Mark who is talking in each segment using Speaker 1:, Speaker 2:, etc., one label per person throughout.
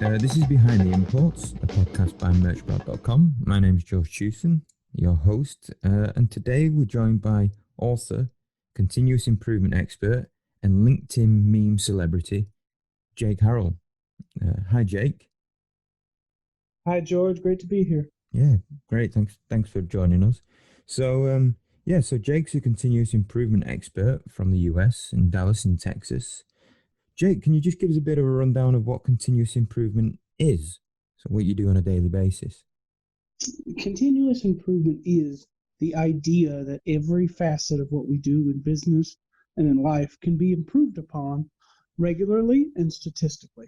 Speaker 1: This is Behind the Imports, a podcast by merchbot.com. My name is George Chewson, your host, and today we're joined by author, continuous improvement expert, and LinkedIn meme celebrity, Jake Harrell. Hi, Jake.
Speaker 2: Hi, George. Great to be here.
Speaker 1: Yeah, great. Thanks for joining us. So, so Jake's a continuous improvement expert from the US in Dallas, in Texas. Jake, can you just give us a bit of a rundown of what continuous improvement is? So what you do on a daily basis?
Speaker 2: Continuous improvement is the idea that every facet of what we do in business and in life can be improved upon regularly and statistically.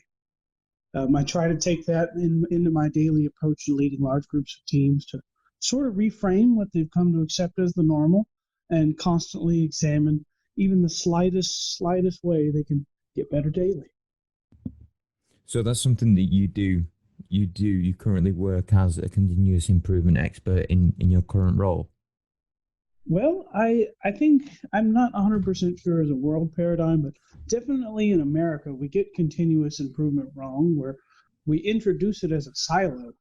Speaker 2: I try to take that into my daily approach to leading large groups of teams to sort of reframe what they've come to accept as the normal and constantly examine even the slightest way they can get better daily.
Speaker 1: So that's something that you do. You currently work as a continuous improvement expert in your current role.
Speaker 2: Well, I think I'm not 100% sure as a world paradigm, but definitely in America, we get continuous improvement wrong, where we introduce it as a silo,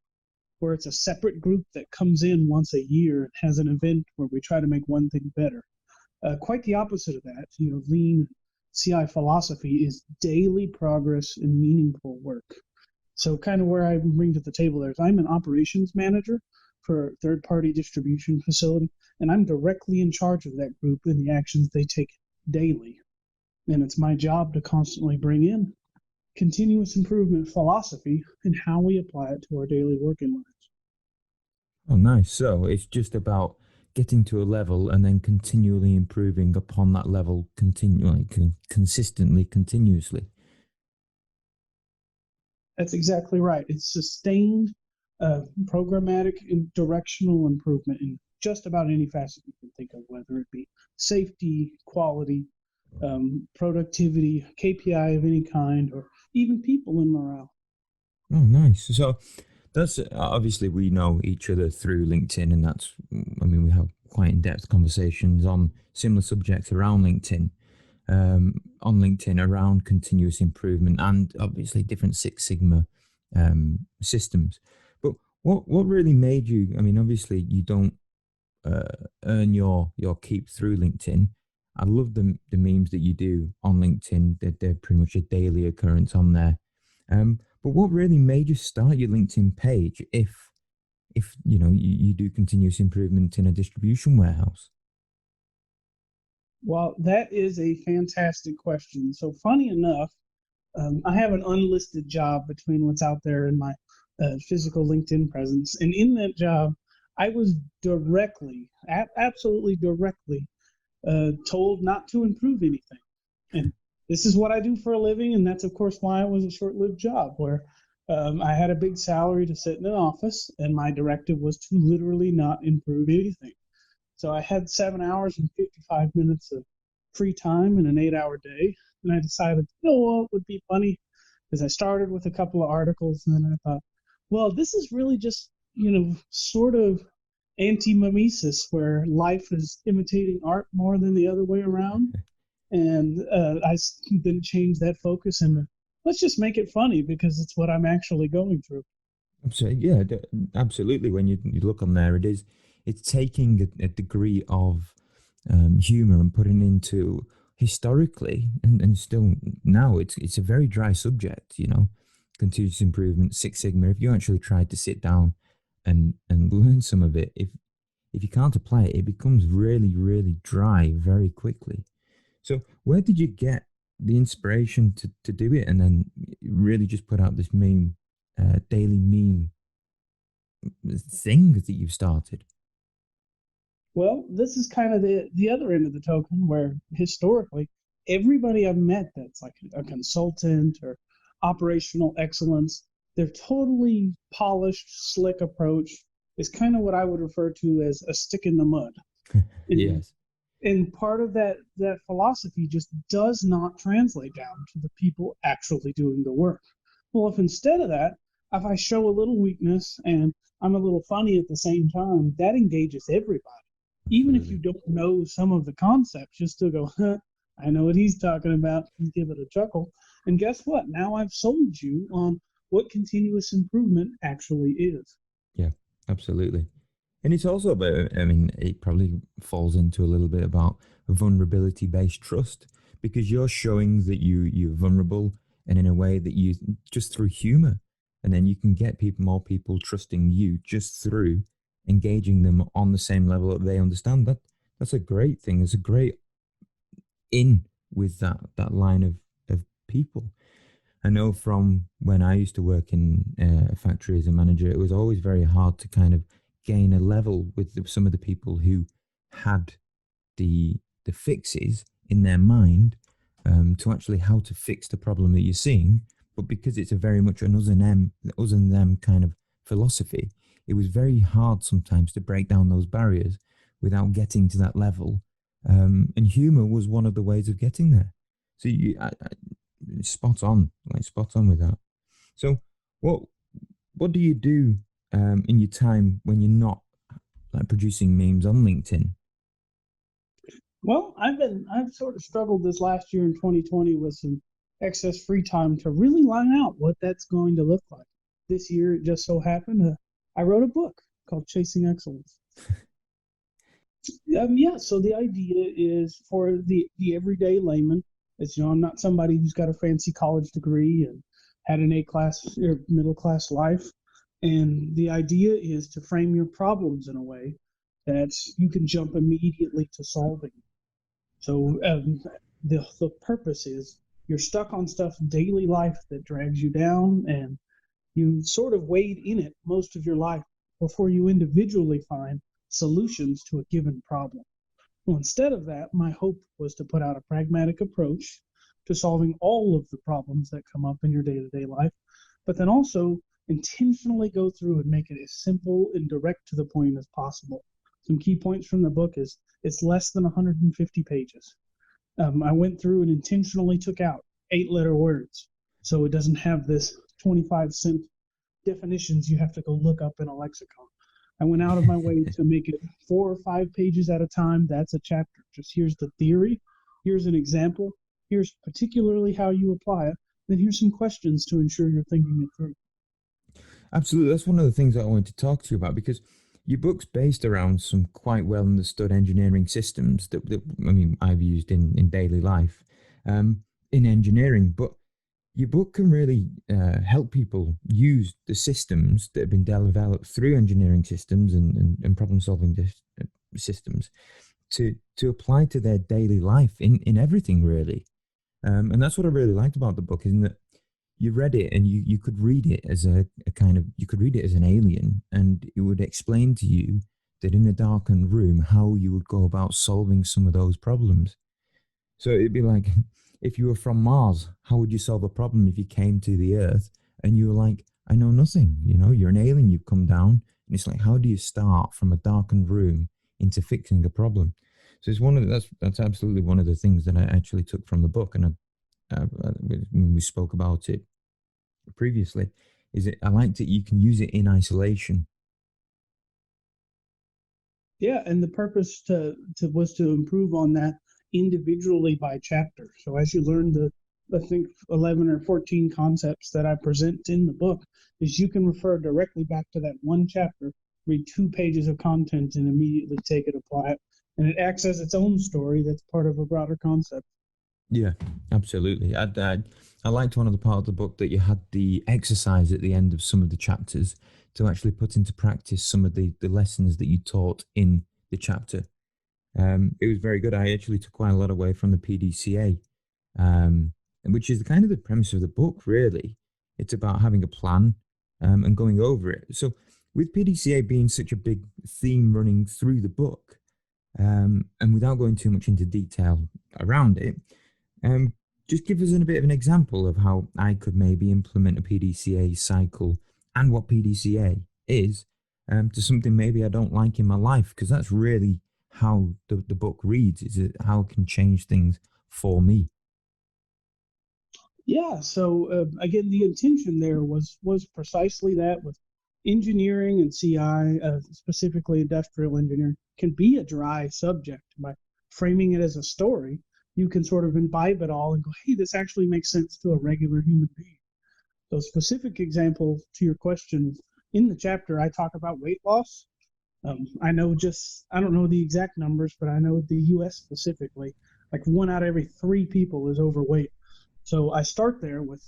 Speaker 2: where it's a separate group that comes in once a year and has an event where we try to make one thing better. Quite the opposite of that. Lean CI philosophy is daily progress and meaningful work. So kind of where I bring to the table there is I'm an operations manager for a third-party distribution facility, and I'm directly in charge of that group and the actions they take daily. And it's my job to constantly bring in continuous improvement philosophy and how we apply it to our daily working lives.
Speaker 1: Oh, nice. So it's just about getting to a level and then continually improving upon that level consistently, continuously.
Speaker 2: That's exactly right. It's sustained, programmatic, and directional improvement in just about any facet you can think of, whether it be safety, quality, productivity, KPI of any kind, or even people and morale.
Speaker 1: Oh, nice. So that's obviously we know each other through LinkedIn, and we have quite in-depth conversations on similar subjects around LinkedIn. On LinkedIn around continuous improvement and obviously different Six Sigma systems. But what really made you? I mean, obviously you don't earn your keep through LinkedIn. I love the memes that you do on LinkedIn. They're pretty much a daily occurrence on there. But what really made you start your LinkedIn page if you do continuous improvement in a distribution warehouse?
Speaker 2: Well, that is a fantastic question. So funny enough, I have an unlisted job between what's out there and my physical LinkedIn presence. And in that job, I was absolutely directly told not to improve anything. And this is what I do for a living. And that's, of course, why it was a short-lived job where I had a big salary to sit in an office. And my directive was to literally not improve anything. So I had 7 hours and 55 minutes of free time in an 8-hour day. And I decided, what would be funny is I started with a couple of articles and then I thought, well, this is really just, sort of anti-mimesis where life is imitating art more than the other way around. And I then changed that focus and let's just make it funny because it's what I'm actually going through.
Speaker 1: Yeah, absolutely. When you look on there, it's taking a degree of humor and putting into historically and still now it's a very dry subject, continuous improvement, Six Sigma. If you actually tried to sit down and learn some of it, if you can't apply it, it becomes really, really dry very quickly. So where did you get the inspiration to do it and then really just put out this daily meme thing that you've started?
Speaker 2: Well, this is kind of the other end of the token where historically everybody I've met that's like a consultant or operational excellence, their totally polished, slick approach is kind of what I would refer to as a stick in the mud.
Speaker 1: Yes.
Speaker 2: And part of that philosophy just does not translate down to the people actually doing the work. Well, if instead of that, if I show a little weakness and I'm a little funny at the same time, that engages everybody. Even if you don't know some of the concepts, just to go, I know what he's talking about, and give it a chuckle. And guess what? Now I've sold you on what continuous improvement actually is.
Speaker 1: Yeah, absolutely. And it's also about, I mean, it probably falls into a little bit about vulnerability based trust, because you're showing that you're vulnerable, and in a way that you, just through humor, and then you can get more people trusting you just through engaging them on the same level that they understand. That's a great thing. It's a great in with that line of people. I know from when I used to work in a factory as a manager, it was always very hard to kind of gain a level with some of the people who had the fixes in their mind, to actually how to fix the problem that you're seeing. But because it's a very much an us and them kind of philosophy, it was very hard sometimes to break down those barriers without getting to that level. And humor was one of the ways of getting there. So spot on, like spot on with that. So what what do you do in your time when you're not like producing memes on LinkedIn?
Speaker 2: Well, I've sort of struggled this last year in 2020 with some excess free time to really line out what that's going to look like. This year, it just so happened I wrote a book called Chasing Excellence. Yeah, so the idea is for the everyday layman. It's, I'm not somebody who's got a fancy college degree and had an A class or middle class life. And the idea is to frame your problems in a way that you can jump immediately to solving. So the purpose is you're stuck on stuff in daily life that drags you down, and you sort of wade in it most of your life before you individually find solutions to a given problem. Well, instead of that, my hope was to put out a pragmatic approach to solving all of the problems that come up in your day-to-day life, but then also intentionally go through and make it as simple and direct to the point as possible. Some key points from the book is it's less than 150 pages. I went through and intentionally took out 8-letter words, so it doesn't have this 25-cent definitions you have to go look up in a lexicon. I went out of my way to make it 4 or 5 pages at a time. That's a chapter. Just here's the theory, here's an example, here's particularly how you apply it, then here's some questions to ensure you're thinking it through.
Speaker 1: Absolutely, that's one of the things that I wanted to talk to you about, because your book's based around some quite well understood engineering systems that I mean I've used in daily life, in engineering. But your book can really help people use the systems that have been developed through engineering systems and problem solving systems to apply to their daily life in everything really. And that's what I really liked about the book, isn't that you read it and you could read it as a kind of, you could read it as an alien, and it would explain to you that in a darkened room how you would go about solving some of those problems. So it'd be like, if you were from Mars, how would you solve a problem if you came to the Earth and you were like, I know nothing, you're an alien, you've come down. And it's like, how do you start from a darkened room into fixing a problem? So it's that's absolutely one of the things that I actually took from the book. And when we spoke about it previously, is it, I liked it, you can use it in isolation.
Speaker 2: Yeah, and the purpose to was to improve on that individually by chapter. So as you learn the, I think 11 or 14 concepts that I present in the book, is you can refer directly back to that one chapter, read 2 pages of content, and immediately take it, apply it, and it acts as its own story that's part of a broader concept.
Speaker 1: Yeah, absolutely. I liked one of the part of the book that you had the exercise at the end of some of the chapters to actually put into practice some of the lessons that you taught in the chapter. It was very good. I actually took quite a lot away from the PDCA, which is the kind of the premise of the book, really. It's about having a plan, and going over it. So with PDCA being such a big theme running through the book, and without going too much into detail around it, just give us a bit of an example of how I could maybe implement a PDCA cycle and what PDCA is, to something maybe I don't like in my life, because that's really how the book reads, is it how it can change things for me.
Speaker 2: Yeah, so again, the intention there was precisely that. With engineering and CI, specifically industrial engineering, can be a dry subject. By framing it as a story, you can sort of imbibe it all and go, hey, this actually makes sense to a regular human being. So specific examples to your question, in the chapter I talk about weight loss. I don't know the exact numbers, but I know the U.S. specifically, like 1 out of every 3 people is overweight. So I start there with,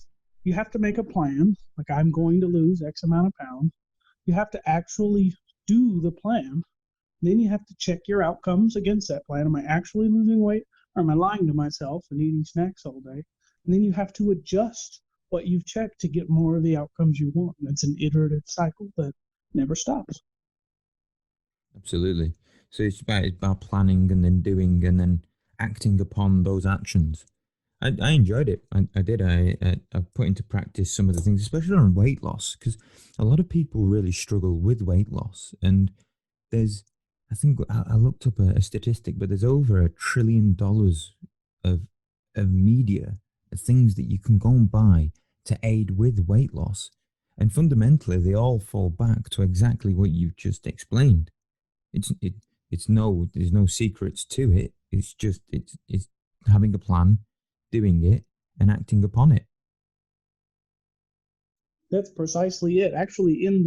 Speaker 2: you have to make a plan. Like, I'm going to lose X amount of pounds. You have to actually do the plan. Then you have to check your outcomes against that plan. Am I actually losing weight, or am I lying to myself and eating snacks all day? And then you have to adjust what you've checked to get more of the outcomes you want. And it's an iterative cycle that never stops.
Speaker 1: Absolutely. So it's about planning and then doing and then acting upon those actions. I enjoyed it. I did. I put into practice some of the things, especially on weight loss, because a lot of people really struggle with weight loss. And there's, I think I looked up a statistic, but there's over $1 trillion of media, things that you can go and buy to aid with weight loss, and fundamentally they all fall back to exactly what you've just explained. It's it it's no there's no secrets to it. It's having a plan, doing it, and acting upon it.
Speaker 2: That's precisely it. Actually, in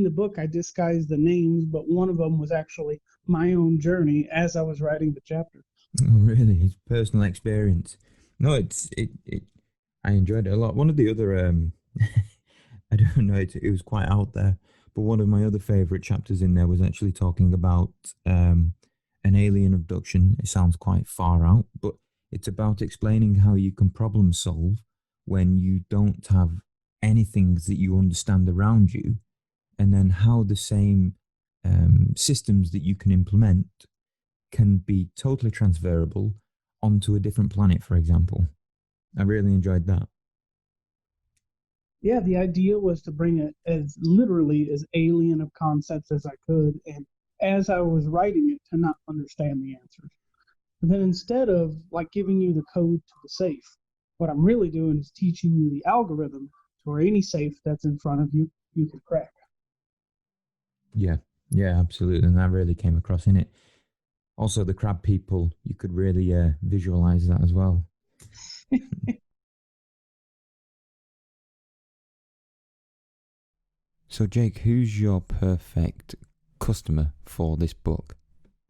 Speaker 2: the book, I disguised the names, but one of them was actually my own journey as I was writing the chapter.
Speaker 1: Oh, really? It's personal experience. No, it. I enjoyed it a lot. One of the other I don't know, it was quite out there, but one of my other favorite chapters in there was actually talking about an alien abduction. It sounds quite far out, but it's about explaining how you can problem solve when you don't have anything that you understand around you, and then how the same systems that you can implement can be totally transferable onto a different planet, for example. I really enjoyed that.
Speaker 2: Yeah, the idea was to bring it as literally as alien of concepts as I could, and as I was writing it, to not understand the answers. And then instead of like giving you the code to the safe, what I'm really doing is teaching you the algorithm to where any safe that's in front of you, you can crack.
Speaker 1: Yeah, yeah, absolutely. And that really came across in it. Also, the crab people, you could really visualize that as well. So, Jake, who's your perfect customer for this book?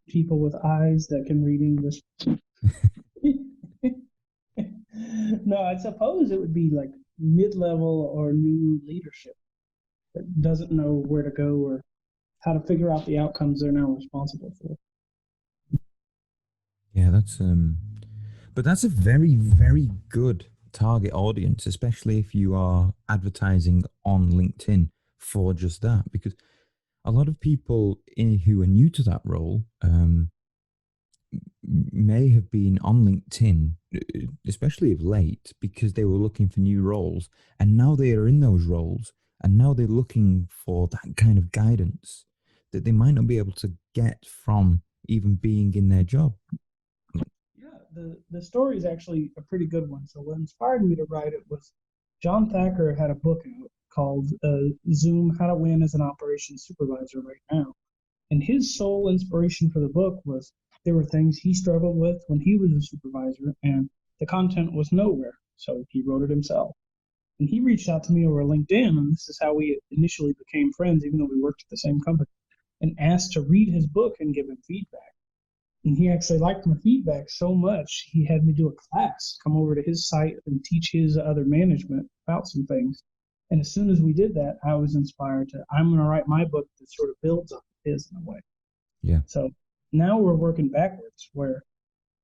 Speaker 2: People with eyes that can read English. No, I suppose it would be like mid-level or new leadership that doesn't know where to go or how to figure out the outcomes they're now responsible for.
Speaker 1: Yeah, but that's a very, very good target audience, especially if you are advertising on LinkedIn for just that, because a lot of people who are new to that role may have been on LinkedIn, especially of late, because they were looking for new roles, and now they are in those roles, and now they're looking for that kind of guidance that they might not be able to get from even being in their job.
Speaker 2: Yeah, the story is actually a pretty good one. So what inspired me to write it was John Thacker had a book out called Zoom: How to Win as an Operations Supervisor right now. And his sole inspiration for the book was there were things he struggled with when he was a supervisor, and the content was nowhere. So he wrote it himself. And he reached out to me over LinkedIn, and this is how we initially became friends, even though we worked at the same company, and asked to read his book and give him feedback. And he actually liked my feedback so much, he had me do a class, come over to his site and teach his other management about some things. And as soon as we did that, I was inspired to, I'm going to write my book that sort of builds on his in a way.
Speaker 1: Yeah.
Speaker 2: So now we're working backwards where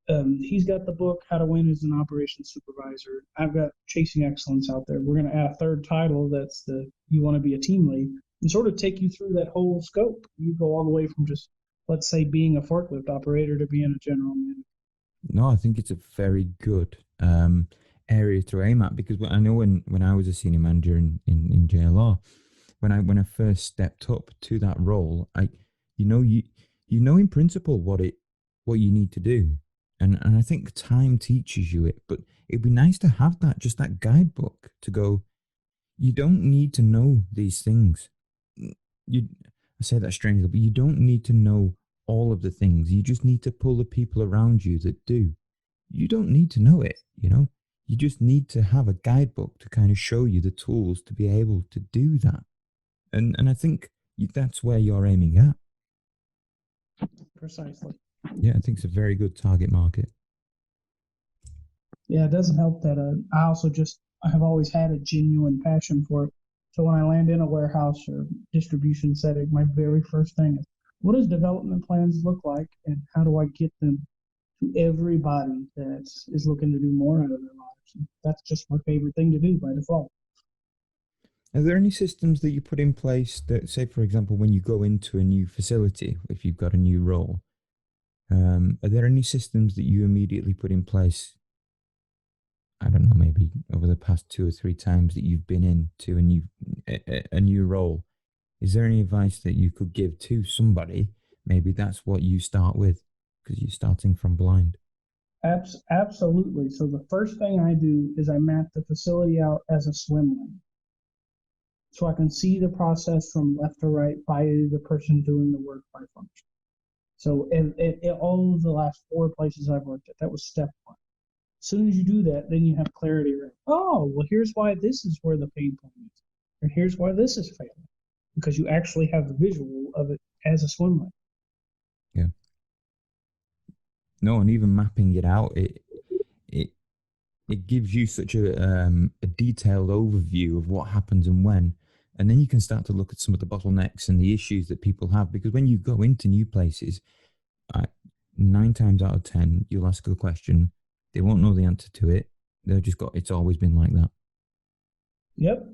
Speaker 2: he's got the book, How to Win as an Operations Supervisor. I've got Chasing Excellence out there. We're going to add a third title that's the You Want to Be a Team Lead, and sort of take you through that whole scope. You go all the way from just, let's say, being a forklift operator to being a general manager.
Speaker 1: No, I think it's a very good area to aim at, because I know when I was a senior manager in JLR, when I first stepped up to that role, you know you you know in principle what you need to do, and I think time teaches you it. But it'd be nice to have that, just that guidebook to go. You don't need to know these things. You I say that strangely, but you don't need to know all of the things. You just need to pull the people around you that do. You don't need to know it. You just need to have a guidebook to kind of show you the tools to be able to do that. And I think that's where you're aiming at.
Speaker 2: Precisely.
Speaker 1: Yeah, I think it's a very good target market.
Speaker 2: Yeah, it doesn't help that I have always had a genuine passion for it. So when I land in a warehouse or distribution setting, my very first thing is, what does development plans look like, and how do I get them to everybody that is looking to do more out of their lives? And that's just my favorite thing to do by default.
Speaker 1: Are there any systems that you put in place that, say, for example, when you go into a new facility, if you've got a new role, are there any systems that you immediately put in place? I don't know, maybe over the past 2 or 3 times that you've been into a new role. Is there any advice that you could give to somebody? Maybe that's what you start with because you're starting from blind.
Speaker 2: Absolutely. So the first thing I do is I map the facility out as a swim lane, so I can see the process from left to right by the person doing the work by function. So in all of the last 4 places I've worked at, that was step one. As soon as you do that, then you have clarity. Right? Oh, well, here's why this is where the pain point is, and here's why this is failing, because you actually have the visual of it as a swim lane.
Speaker 1: Yeah. No, and even mapping it out, it it gives you such a detailed overview of what happens and when, and then you can start to look at some of the bottlenecks and the issues that people have. Because when you go into new places, I, 9 times out of 10, you'll ask a question, they won't know the answer to it. They've just got it's always been like that,
Speaker 2: Yep.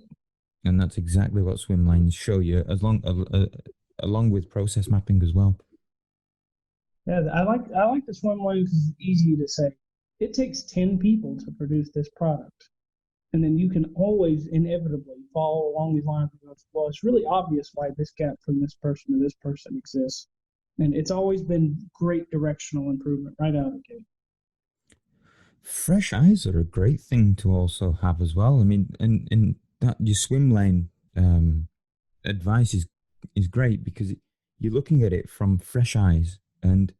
Speaker 1: and that's exactly what swim lanes show you, along with process mapping as well.
Speaker 2: Yeah, I like the swim lane because it's easy to say. It takes 10 people to produce this product. And then you can always inevitably follow along these lines and go, well, it's really obvious why this gap from this person to this person exists. And it's always been great directional improvement right out of the gate.
Speaker 1: Fresh eyes are a great thing to also have as well. I mean, and that your swim lane advice is great because you're looking at it from fresh eyes. And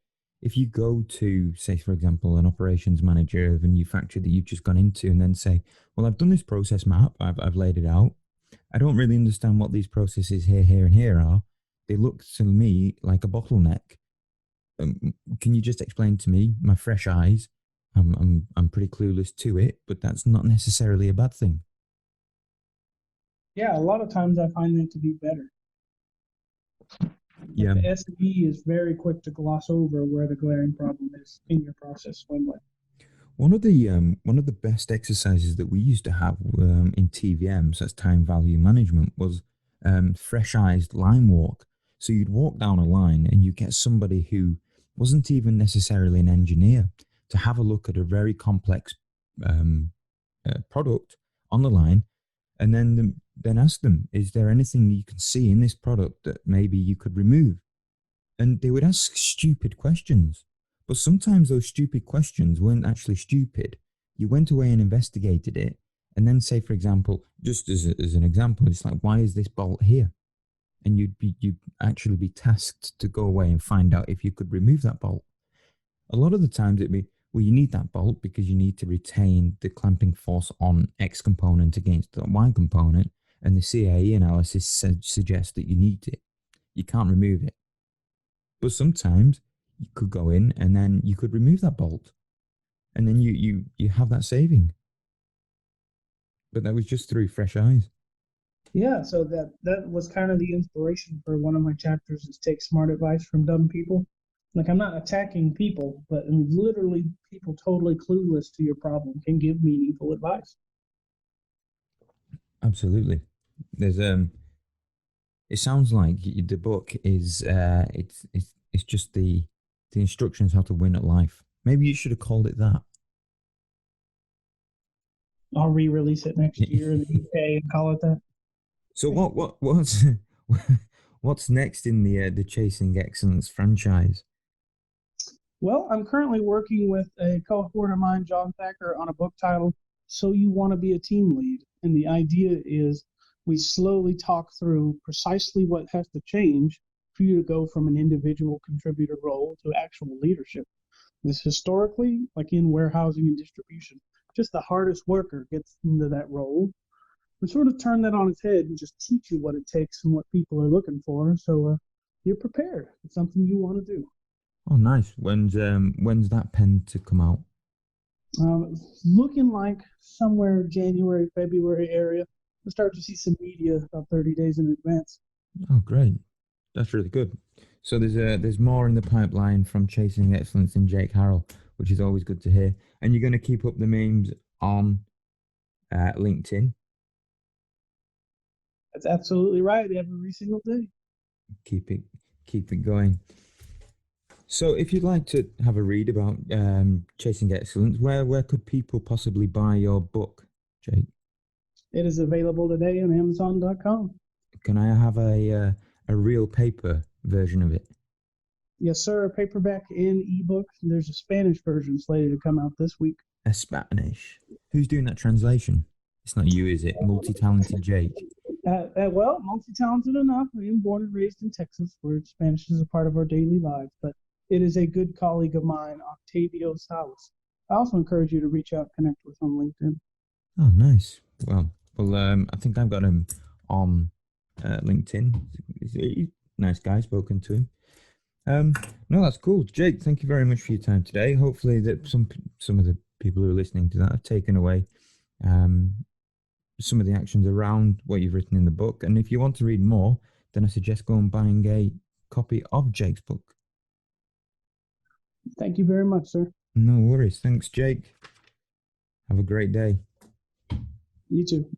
Speaker 1: if you go to, say, for example, an operations manager of a new factory that you've just gone into, and then say, "Well, I've done this process map. I've laid it out. I don't really understand what these processes here, here, and here are. They look to me like a bottleneck. Can you just explain to me, my fresh eyes? I'm pretty clueless to it, but that's not necessarily a bad thing."
Speaker 2: Yeah, a lot of times I find that to be better. Like
Speaker 1: Yeah.
Speaker 2: the SME is very quick to gloss over where the glaring problem is in your process swim lane.
Speaker 1: One of the best exercises that we used to have in TVM, so that's time value management, was fresh eyes line walk. So you'd walk down a line and you get somebody who wasn't even necessarily an engineer to have a look at a very complex product on the line, and then ask them, "Is there anything you can see in this product that maybe you could remove?" And they would ask stupid questions. But sometimes those stupid questions weren't actually stupid. You went away and investigated it. And then, say, for example, just as an example, it's like, why is this bolt here? And you'd actually be tasked to go away and find out if you could remove that bolt. A lot of the times it'd be, well, you need that bolt because you need to retain the clamping force on X component against the Y component. And the CAE analysis suggests that you need it. You can't remove it. But sometimes you could go in and then you could remove that bolt, and then you have that saving. But that was just through fresh eyes.
Speaker 2: Yeah, so that was kind of the inspiration for one of my chapters is take smart advice from dumb people. Like I'm not attacking people, but I mean, literally people totally clueless to your problem can give meaningful advice.
Speaker 1: Absolutely. There's It sounds like the book is it's just the instructions how to win at life. Maybe you should have called it that.
Speaker 2: I'll re-release it next year in the UK and call it that.
Speaker 1: So what's what's next in the Chasing Excellence franchise?
Speaker 2: Well, I'm currently working with a cohort of mine, John Thacker, on a book titled "So You Want to Be a Team Lead," and the idea is we slowly talk through precisely what has to change for you to go from an individual contributor role to actual leadership. This historically, like in warehousing and distribution, just the hardest worker gets into that role. We sort of turn that on its head and just teach you what it takes and what people are looking for, so you're prepared. It's something you want to do.
Speaker 1: Oh, nice. When's that pen to come out?
Speaker 2: Looking like somewhere January, February area. We'll start to see some media about 30 days in advance.
Speaker 1: Oh, great. That's really good. So there's more in the pipeline from Chasing Excellence and Jake Harrell, which is always good to hear. And you're going to keep up the memes on LinkedIn.
Speaker 2: That's absolutely right. Every single day.
Speaker 1: Keep it going. So, if you'd like to have a read about Chasing Excellence, where could people possibly buy your book, Jake?
Speaker 2: It is available today on Amazon.com.
Speaker 1: Can I have a real paper version of it?
Speaker 2: Yes, sir. Paperback and ebook. There's a Spanish version slated to come out this week.
Speaker 1: A Spanish. Who's doing that translation? It's not you, is it? Multi-talented Jake.
Speaker 2: Well, multi-talented enough. I am born and raised in Texas, where Spanish is a part of our daily lives. But it is a good colleague of mine, Octavio Salas. I also encourage you to reach out, connect with him on LinkedIn.
Speaker 1: Oh, nice. Well, I think I've got him on LinkedIn. He's a nice guy. Spoken to him. No, that's cool, Jake. Thank you very much for your time today. Hopefully, that some of the people who are listening to that have taken away some of the actions around what you've written in the book. And if you want to read more, then I suggest going and buying a copy of Jake's book.
Speaker 2: Thank you very much, sir.
Speaker 1: No worries. Thanks, Jake. Have a great day.
Speaker 2: You too.